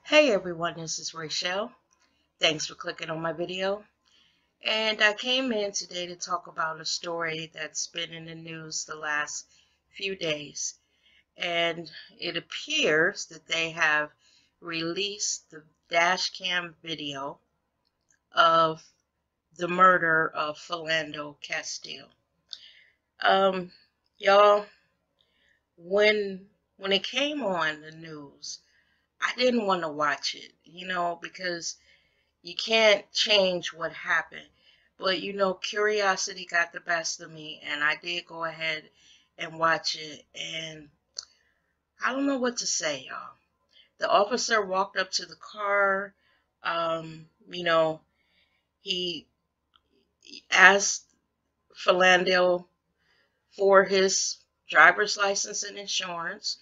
Hey everyone, this is Rachel. Thanks for clicking on my video. And I came in today to talk about a story that's been in the news the last few days. And it appears that they have released the dashcam video of the murder of Philando Castile. Um, y'all, when it came on the news, I didn't want to watch it, because you can't change what happened. But curiosity got the best of me, and I did go ahead and watch it. And I don't know what to say, y'all. The officer walked up to the car. He asked Philando for his driver's license and insurance.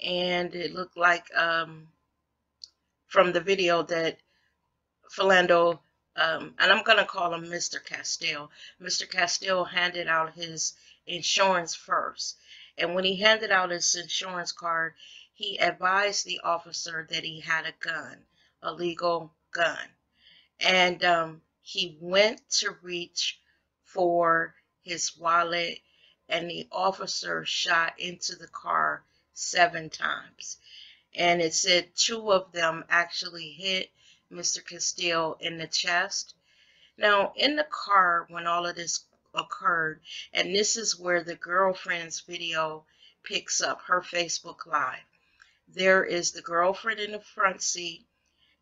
And it looked like from the video that Philando, and I'm going to call him Mr. Castile. Mr. Castile handed out his insurance first. And when he handed out his insurance card, he advised the officer that he had a gun, a legal gun. And he went to reach for his wallet, and the officer shot into the car 7 times. And it said 2 of them actually hit Mr. Castile in the chest. Now, in the car when all of this occurred, and this is where the girlfriend's video picks up, her Facebook Live. There is the girlfriend in the front seat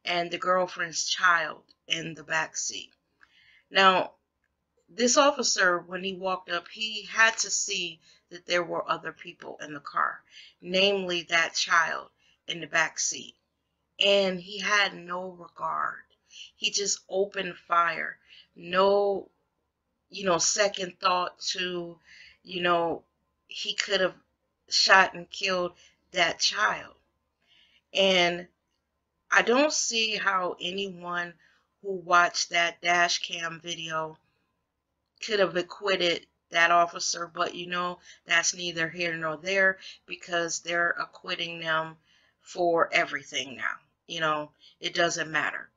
and the girlfriend's child in the back seat. Now, this officer, when he walked up, he had to see that there were other people in the car, namely that child in the back seat. And he had no regard. He just opened fire. No, second thought to, he could have shot and killed that child. And I don't see how anyone who watched that dash cam video could have acquitted that officer, but that's neither here nor there, because they're acquitting them for everything now. It doesn't matter.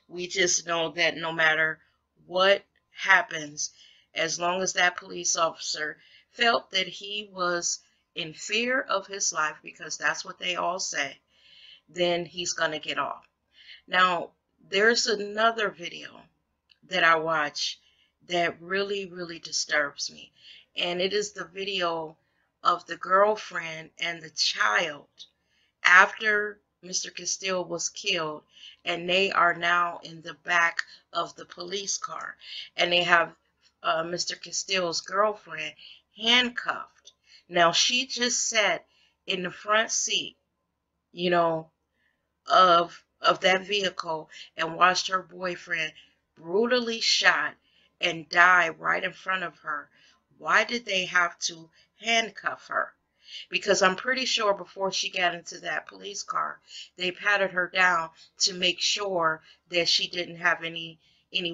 We just know that no matter what happens, as long as that police officer felt that he was in fear of his life, because that's what they all say, then he's going to get off. Now, there's another video that I watch that really, really disturbs me. And it is the video of the girlfriend and the child after Mr. Castile was killed, and they are now in the back of the police car, and they have Mr. Castile's girlfriend handcuffed. Now, she just sat in the front seat, you know, of that vehicle and watched her boyfriend brutally shot and die right in front of her. Why did they have to handcuff her? Because I'm pretty sure before she got into that police car, they patted her down to make sure that she didn't have any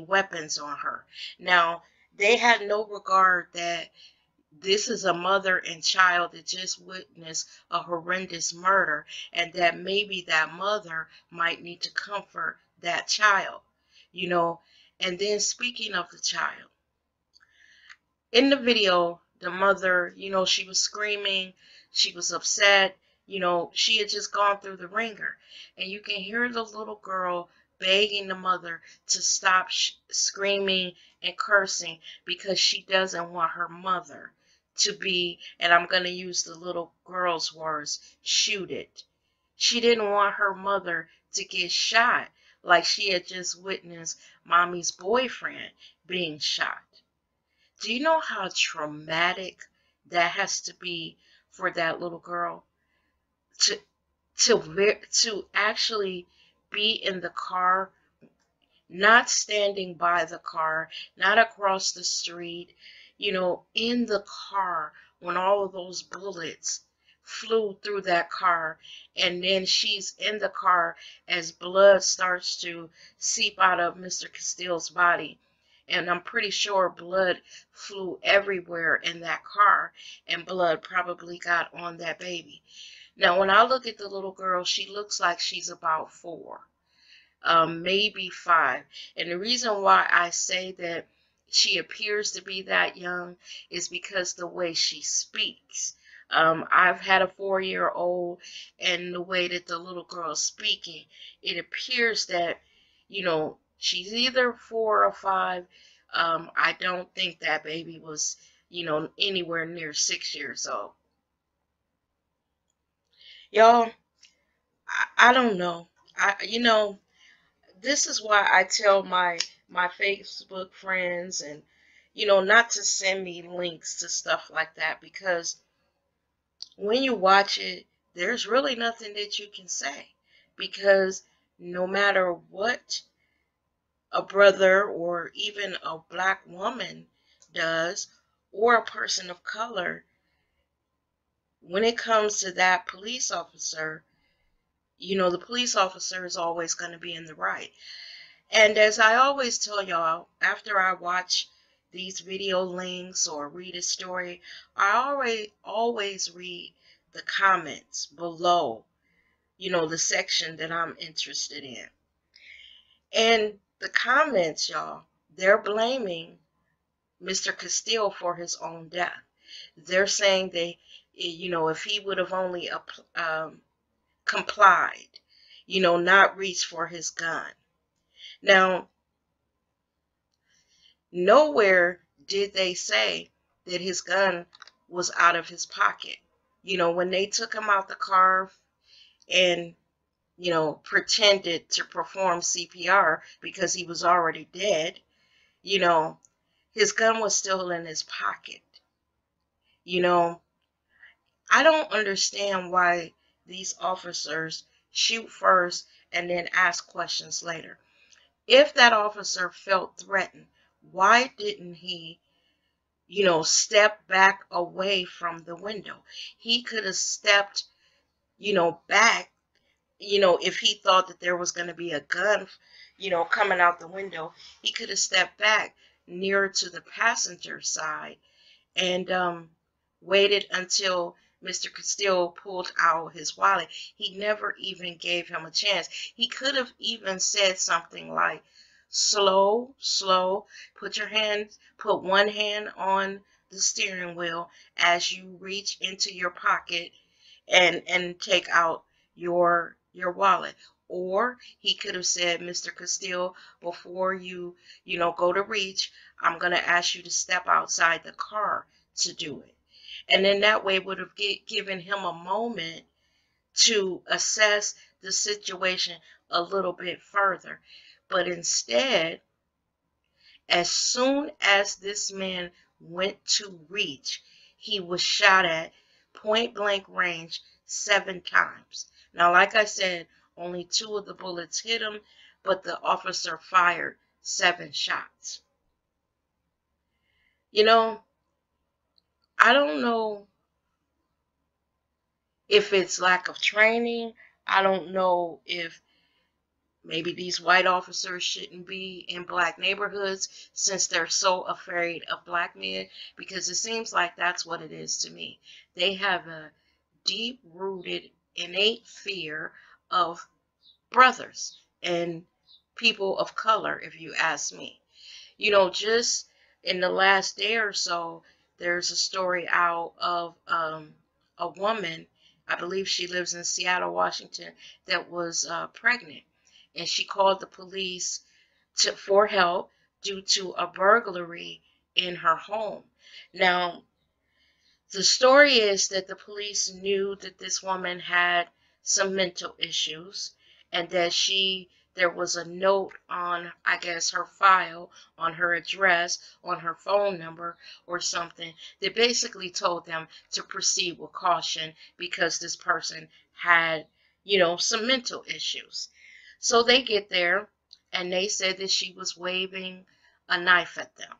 weapons on her. Now, they had no regard that this is a mother and child that just witnessed a horrendous murder, and that maybe that mother might need to comfort that child, you know. And then, speaking of the child, in the video, the mother, she was screaming, she was upset, she had just gone through the ringer. And you can hear the little girl begging the mother to stop screaming and cursing, because she doesn't want her mother to be, and I'm going to use the little girl's words, shoot it. She didn't want her mother to get shot like she had just witnessed mommy's boyfriend being shot. Do you know how traumatic that has to be for that little girl to actually be in the car, not standing by the car, not across the street, in the car when all of those bullets flew through that car, and then she's in the car as blood starts to seep out of Mr. Castile's body. And I'm pretty sure blood flew everywhere in that car, and blood probably got on that baby. Now, when I look at the little girl, she looks like she's about 4, maybe 5. And the reason why I say that she appears to be that young is because the way she speaks. I've had a 4-year-old, and the way that the little girl is speaking, it appears that, she's either 4 or 5. I don't think that baby was, anywhere near 6 years old. Y'all, I don't know. This is why I tell my Facebook friends and not to send me links to stuff like that, because when you watch it, there's really nothing that you can say, because no matter what a brother or even a black woman does, or a person of color, when it comes to that police officer, the police officer is always going to be in the right. And as I always tell y'all, after I watch these video links or read a story, I always read the comments below, the section that I'm interested in. And the comments, y'all, they're blaming Mr. Castile for his own death. They're saying if he would have only complied, not reached for his gun. Now, nowhere did they say that his gun was out of his pocket. When they took him out the car and, pretended to perform CPR because he was already dead, his gun was still in his pocket. I don't understand why these officers shoot first and then ask questions later. If that officer felt threatened, why didn't he step back away from the window? He could have stepped, back, if he thought that there was going to be a gun, coming out the window. He could have stepped back nearer to the passenger side and waited until Mr. Castile pulled out his wallet. He never even gave him a chance. He could have even said something like, slow, slow, put one hand on the steering wheel as you reach into your pocket and take out your wallet. Or he could have said, Mr. Castile, before you go to reach, I'm going to ask you to step outside the car to do it. And then that way would have given him a moment to assess the situation a little bit further. But instead, as soon as this man went to reach, he was shot at point blank range 7 times. Now, like I said, only 2 of the bullets hit him, but the officer fired 7 shots. I don't know if it's lack of training. I don't know if maybe these white officers shouldn't be in black neighborhoods since they're so afraid of black men, because it seems like that's what it is to me. They have a deep-rooted, innate fear of brothers and people of color, if you ask me. Just in the last day or so, there's a story out of a woman, I believe she lives in Seattle, Washington, that was pregnant. And she called the police for help due to a burglary in her home. Now, the story is that the police knew that this woman had some mental issues, and that there was a note on, I guess, her file, on her address, on her phone number or something, that basically told them to proceed with caution because this person had, some mental issues. So they get there, and they said that she was waving a knife at them.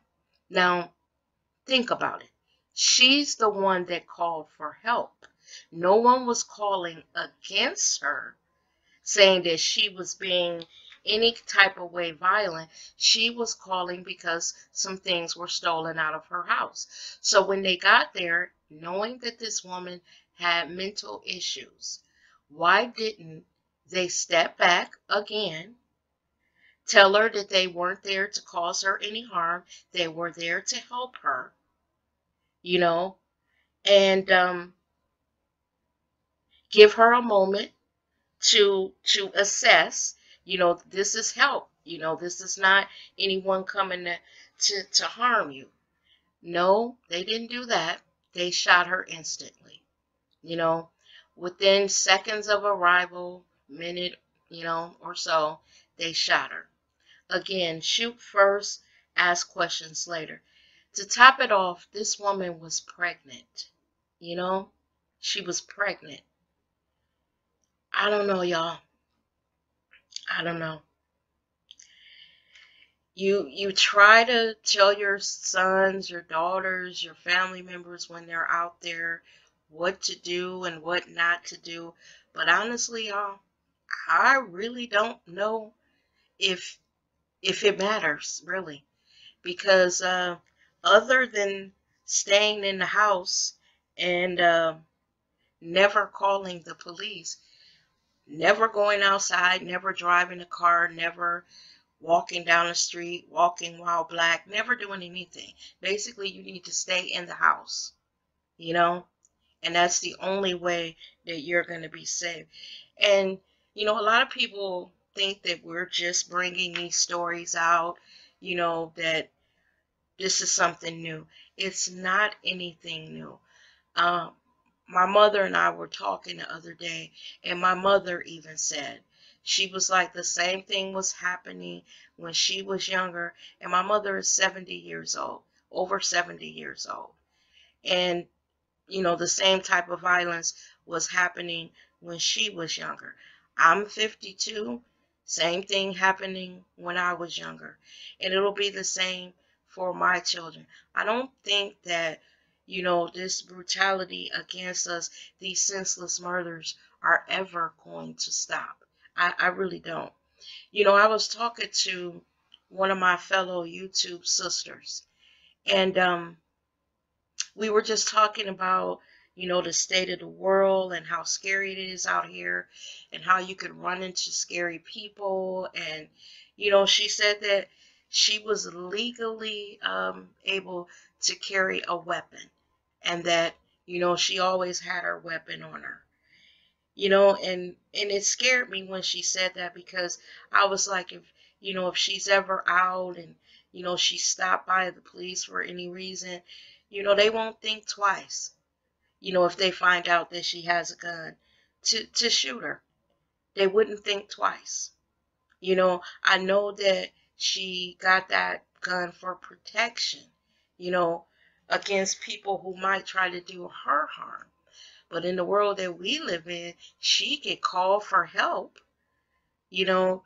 Now, think about it. She's the one that called for help. No one was calling against her, saying that she was being any type of way violent. She was calling because some things were stolen out of her house. So when they got there, knowing that this woman had mental issues. Why didn't they step back again, tell her that they weren't there to cause her any harm, they were there to help her, you know, and give her a moment to assess, this is help, this is not anyone coming to harm you. No, they didn't do that. They shot her instantly, you know, within seconds of arrival, minute, or so, they shot her. Again, shoot first, ask questions later. To top it off, this woman was pregnant, you know, she was pregnant. I don't know, y'all. I don't know. You try to tell your sons, your daughters, your family members when they're out there what to do and what not to do. But honestly, y'all, I really don't know if it matters really, because other than staying in the house and never calling the police, never going outside, never driving a car, never walking down the street, walking while black, never doing anything. Basically, you need to stay in the house, you know, and that's the only way that you're going to be safe. And, a lot of people think that we're just bringing these stories out, that this is something new. It's not anything new. Um, my mother and I were talking the other day, and my mother even said she was like the same thing was happening when she was younger. And my mother is 70 years old, over 70 years old. And the same type of violence was happening when she was younger. I'm 52, same thing happening when I was younger. And it'll be the same for my children. I don't think that, this brutality against us, these senseless murders, are ever going to stop. I really don't. I was talking to one of my fellow YouTube sisters, and we were just talking about, the state of the world and how scary it is out here and how you could run into scary people. And, she said that she was legally able to carry a weapon, and that, she always had her weapon on her. And it scared me when she said that, because I was like, if she's ever out and, she's stopped by the police for any reason, they won't think twice, if they find out that she has a gun to shoot her. They wouldn't think twice. I know that she got that gun for protection, you know, against people who might try to do her harm. But in the world that we live in, she could call for help, you know,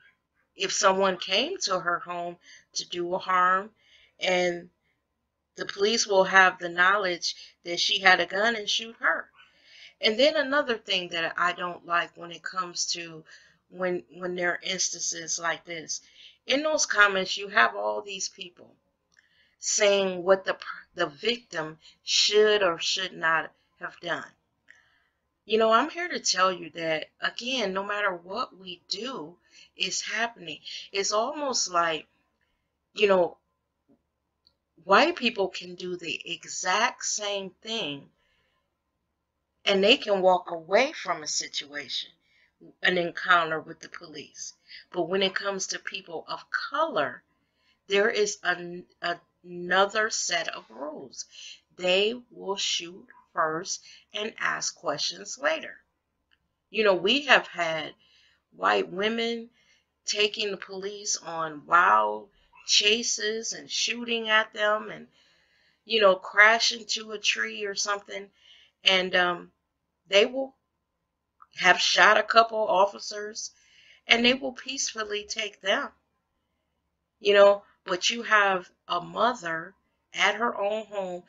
if someone came to her home to do harm, and the police will have the knowledge that she had a gun and shoot her. And then another thing that I don't like when it comes to when there are instances like this, in those comments you have all these people saying what the victim should or should not have done. I'm here to tell you that, again, no matter what we do, is happening. It's almost like, you know, white people can do the exact same thing and they can walk away from a situation, an encounter with the police. But when it comes to people of color, there is another set of rules. They will shoot first and ask questions later. We have had white women taking the police on wild chases and shooting at them, and, crash into a tree or something. And they will have shot a couple officers and they will peacefully take them. But you have a mother at her own home.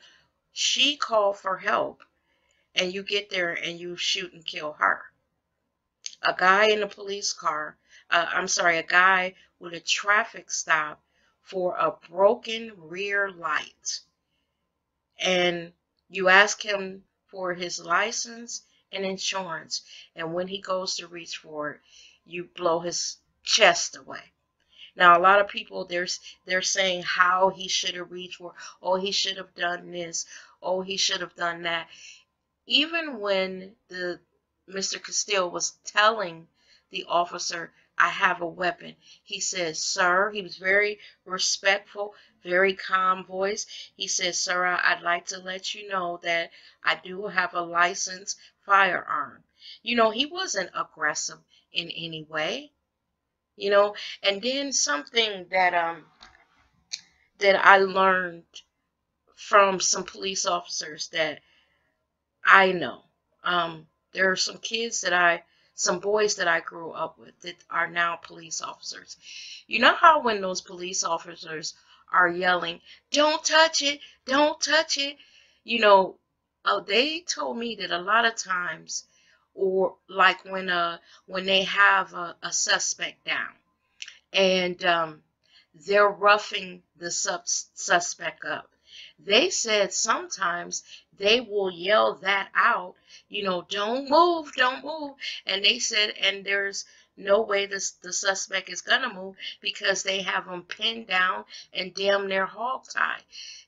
She called for help, and you get there and you shoot and kill her. A guy in a police car, a guy with a traffic stop for a broken rear light. And you ask him for his license, an insurance, and when he goes to reach for it, you blow his chest away. Now, a lot of people, they're saying how he should have reached for, oh, he should have done this, oh, he should have done that. Even when the Mr. Castile was telling the officer, I have a weapon, he said, sir, he was very respectful, very calm voice. He said, sir, I'd like to let you know that I do have a licensed firearm. You know, he wasn't aggressive in any way, you know. And then something that I learned from some police officers that I know. There are some boys that I grew up with that are now police officers. You know how when those police officers are yelling, don't touch it, don't touch it, you know, they told me that a lot of times, or like when they have a suspect down, and they're roughing the suspect up. They said sometimes they will yell that out, you know, don't move, don't move. And they said, and there's no way the suspect is going to move because they have them pinned down and damn near hog-tied.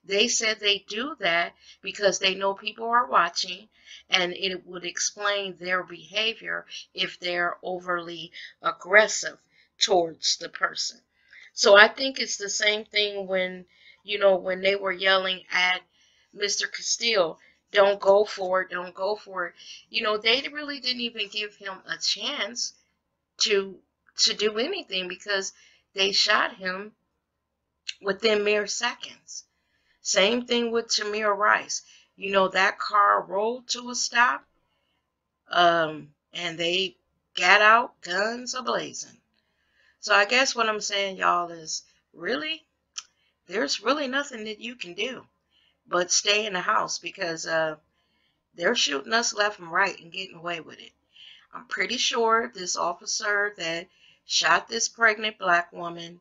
They said they do that because they know people are watching, and it would explain their behavior if they're overly aggressive towards the person. So I think it's the same thing when, you know, when they were yelling at Mr. Castile, don't go for it, don't go for it. You know, they really didn't even give him a chance to do anything because they shot him within mere seconds. Same thing with Tamir Rice. You know, that car rolled to a stop, and they got out, guns a-blazing. So I guess what I'm saying, y'all, is really, there's really nothing that you can do but stay in the house because they're shooting us left and right and getting away with it. I'm pretty sure this officer that shot this pregnant black woman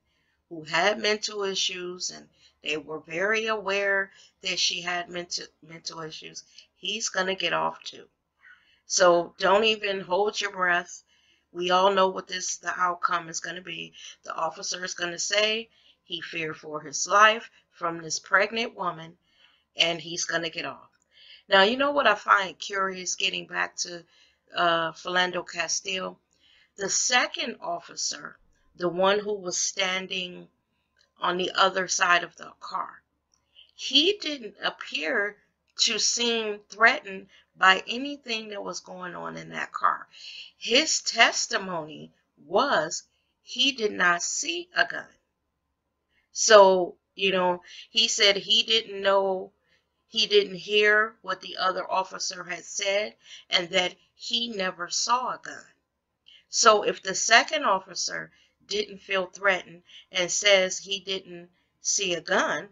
who had mental issues, and they were very aware that she had mental issues, he's going to get off too. So don't even hold your breath. We all know what the outcome is going to be. The officer is going to say he feared for his life from this pregnant woman, and he's going to get off. Now, you know what I find curious, getting back to Philando Castile? The second officer, the one who was standing on the other side of the car, he didn't appear to seem threatened by anything that was going on in that car. His testimony was he did not see a gun. So, you know, he said he didn't know, he didn't hear what the other officer had said, and that he never saw a gun. So if the second officer didn't feel threatened and says he didn't see a gun,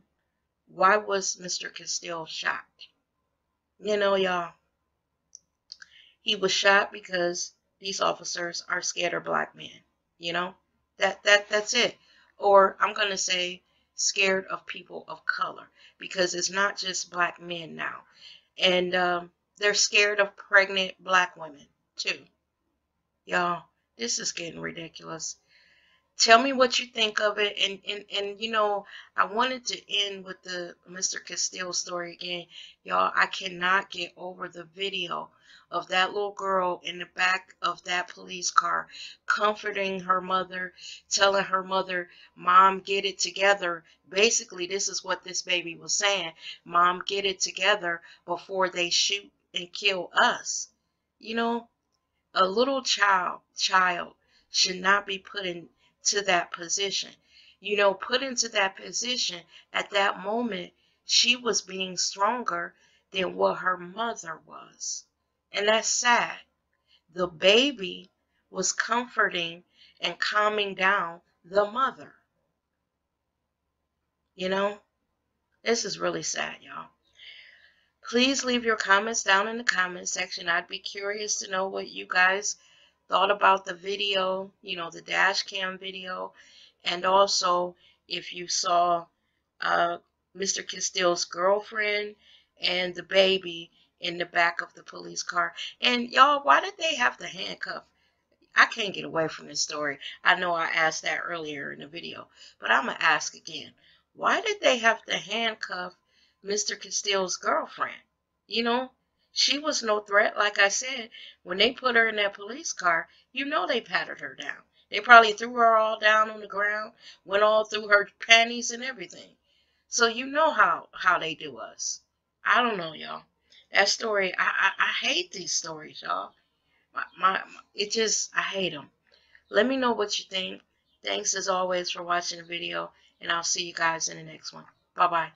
why was Mr. Castile shot? You know, y'all, he was shot because these officers are scared of black men. You know, that's it. Or I'm going to say scared of people of color, because it's not just black men now. And they're scared of pregnant black women too. Y'all, this is getting ridiculous. Tell me what you think of it. And you know, I wanted to end with the Mr. Castile story again. Y'all, I cannot get over the video of that little girl in the back of that police car comforting her mother, telling her mother, Mom, get it together. Basically, this is what this baby was saying. Mom, get it together before they shoot and kill us. You know, a little child should not be put into that position. You know, put into that position at that moment, she was being stronger than what her mother was. And that's sad. The baby was comforting and calming down the mother. You know, this is really sad, y'all. Please leave your comments down in the comment section. I'd be curious to know what you guys thought about the video, you know, the dash cam video, and also if you saw Mr. Castile's girlfriend and the baby in the back of the police car. And y'all, why did they have to handcuff? I can't get away from this story. I know I asked that earlier in the video, but I'm going to ask again. Why did they have to handcuff Mr. Castile's girlfriend? You know, she was no threat. Like I said, when they put her in that police car, you know they patted her down. They probably threw her all down on the ground, went all through her panties and everything. So you know how they do us. I don't know, y'all. That story, I hate these stories, y'all. It just, I hate them. Let me know what you think. Thanks as always for watching the video, and I'll see you guys in the next one. Bye-bye.